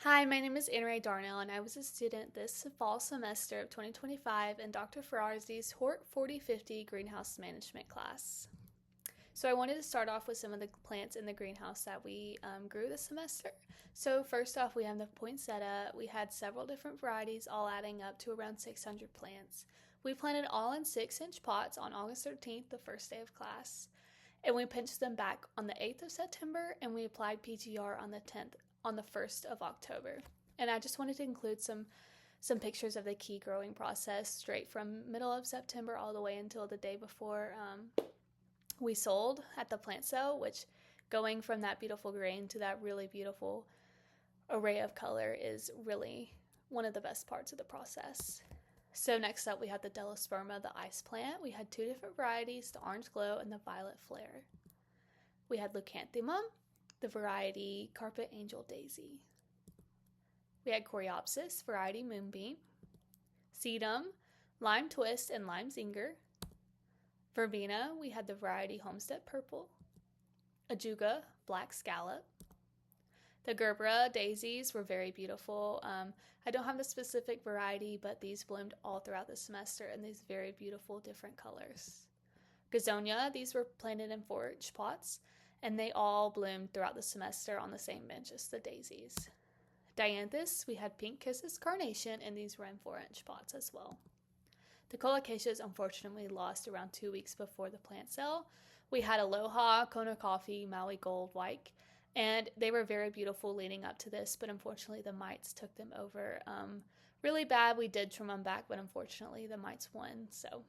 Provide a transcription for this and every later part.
Hi, my name is Anna Ray Darnell, and I was a student this fall semester of 2025 in Dr. Ferrarzi's HORT 4050 greenhouse management class. So I wanted to start off with some of the plants in the greenhouse that we grew this semester. So first off, we have the poinsettia. We had several different varieties, all adding up to around 600 plants. We planted all in 6-inch pots on August 13th, the first day of class. And we pinched them back on the 8th of September, and we applied PGR on the 10th on the 1st of October. And I just wanted to include some pictures of the key growing process straight from middle of September all the way until the day before we sold at the plant sale, which going from that beautiful green to that really beautiful array of color is really one of the best parts of the process. So next up we had the Delosperma, the ice plant. We had two different varieties, the orange glow and the violet flare. We had Leucanthemum, the variety Carpet Angel Daisy. We had Coreopsis, variety Moonbeam. Sedum, Lime Twist and Lime Zinger. Verbena, we had the variety Homestead Purple. Ajuga, Black Scallop. The Gerbera daisies were very beautiful. I don't have the specific variety, but these bloomed all throughout the semester in these very beautiful different colors. Gazonia, these were planted in 4-inch pots, and they all bloomed throughout the semester on the same bench as the daisies. Dianthus, we had Pink Kisses Carnation, and these were in 4-inch pots as well. The colocaceas unfortunately lost around 2 weeks before the plant sale. We had Aloha, Kona Coffee, Maui Gold, White, and they were very beautiful leading up to this, but unfortunately the mites took them over really bad. We did trim them back, but unfortunately the mites won. So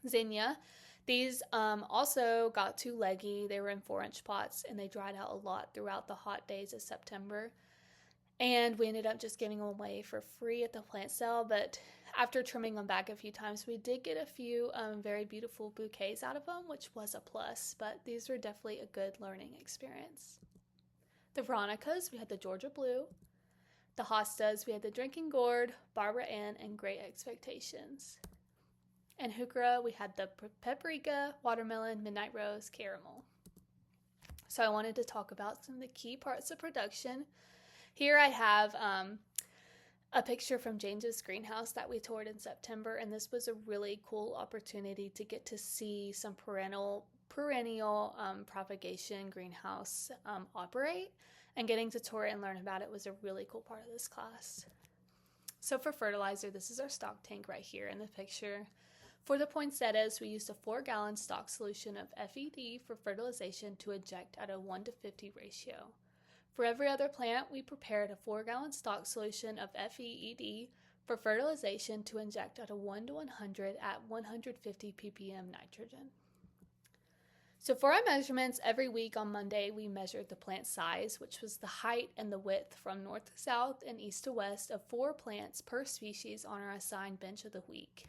Zinnia, these also got too leggy. They were in 4-inch pots, and they dried out a lot throughout the hot days of September. And we ended up just giving them away for free at the plant sale. But after trimming them back a few times, we did get a few very beautiful bouquets out of them, which was a plus. But these were definitely a good learning experience. The Veronicas, we had the Georgia Blue. The Hostas, we had the Drinking Gourd, Barbara Ann, and Great Expectations. And Heuchera, we had the Paprika, Watermelon, Midnight Rose, Caramel. So I wanted to talk about some of the key parts of production. Here I have a picture from James's greenhouse that we toured in September, and this was a really cool opportunity to get to see some perennial propagation greenhouse operate, and getting to tour it and learn about it was a really cool part of this class. So for fertilizer, this is our stock tank right here in the picture. For the poinsettias, we used a 4-gallon stock solution of FED for fertilization to inject at a 1:50 ratio. For every other plant, we prepared a 4-gallon stock solution of FEED for fertilization to inject at a 1:100 at 150 ppm nitrogen. So for our measurements, every week on Monday, we measured the plant size, which was the height and the width from north to south and east to west of 4 plants per species on our assigned bench of the week.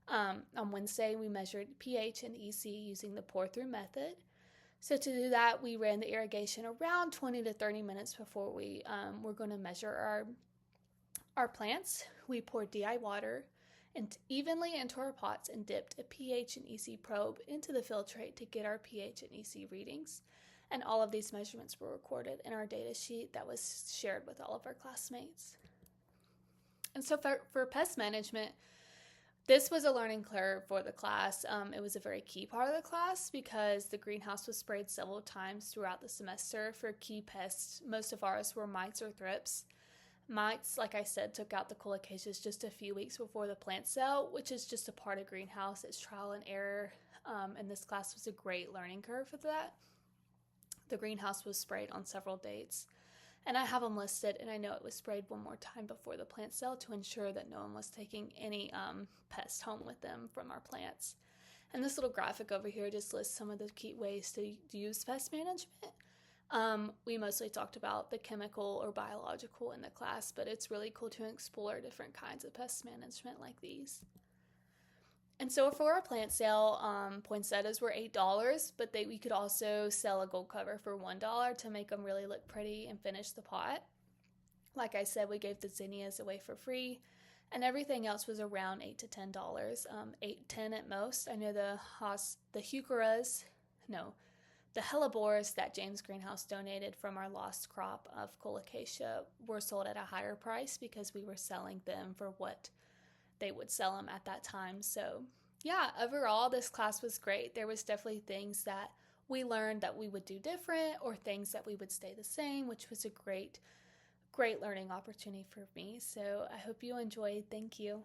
On Wednesday, we measured pH and EC using the pour-through method. So to do that, we ran the irrigation around 20 to 30 minutes before we were going to measure our plants. We poured DI water evenly into our pots and dipped a pH and EC probe into the filtrate to get our pH and EC readings. And all of these measurements were recorded in our data sheet that was shared with all of our classmates. And so for pest management, this was a learning curve for the class. It was a very key part of the class because the greenhouse was sprayed several times throughout the semester for key pests. Most of ours were mites or thrips. Mites, like I said, took out the colocaceas just a few weeks before the plant sale, which is just a part of greenhouse. It's trial and error, and this class was a great learning curve for that. The greenhouse was sprayed on several dates. And I have them listed, and I know it was sprayed one more time before the plant sale to ensure that no one was taking any pest home with them from our plants. And this little graphic over here just lists some of the key ways to use pest management. We mostly talked about the chemical or biological in the class, but it's really cool to explore different kinds of pest management like these. And so for our plant sale, poinsettias were $8, but we could also sell a gold cover for $1 to make them really look pretty and finish the pot. Like I said, we gave the zinnias away for free, and everything else was around $8 to $10, $8, $10 at most. I know the heucheras, no, the hellebores that James Greenhouse donated from our lost crop of colocasia were sold at a higher price because we were selling them for what they would sell them at that time. So yeah, overall, this class was great. There was definitely things that we learned that we would do different or things that we would stay the same, which was a great learning opportunity for me. So I hope you enjoyed. Thank you.